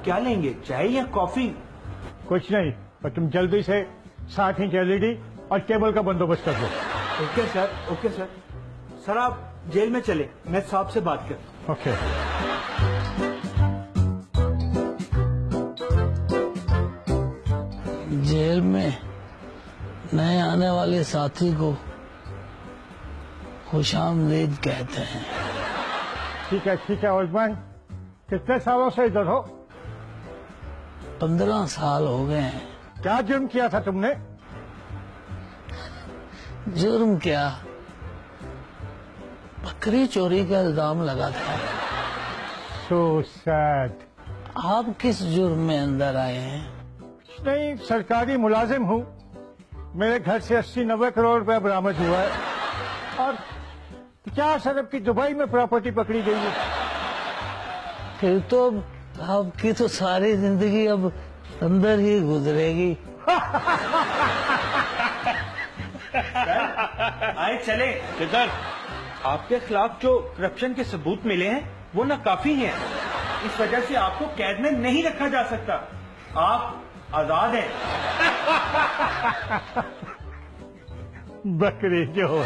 क्या लेंगे, चाय या कॉफी? कुछ नहीं, और तुम जल्दी से 7 इंच LED और टेबल का बंदोबस्त कर दो। Okay sir, okay sir. Sir आप जेल में चले, मैं साहब से बात कर। ओके। जेल में नए आने वाले साथी को खुशामदीद कहते हैं। ठीक है उस्मान, कितने सालों से इधर हो? 15 साल हो गए हैं। क्या जुर्म किया था तुमने? जुर्म क्या, बकरी चोरी का इल्जाम लगा था। So sad। आप किस जुर्म में अंदर आए हैं? नहीं, सरकारी मुलाजिम हूँ। मेरे घर से 80-90 करोड़ रुपया बरामद हुआ है और 50 अरब की दुबई में प्रॉपर्टी पकड़ी गई है। फिर तो आपकी तो सारी जिंदगी अब अंदर ही गुजरेगी। आए चले। किधर? आपके खिलाफ जो करप्शन के सबूत मिले हैं वो ना काफी हैं। इस वजह से आपको कैद में नहीं रखा जा सकता, आप आजाद हैं। बकरी चोर।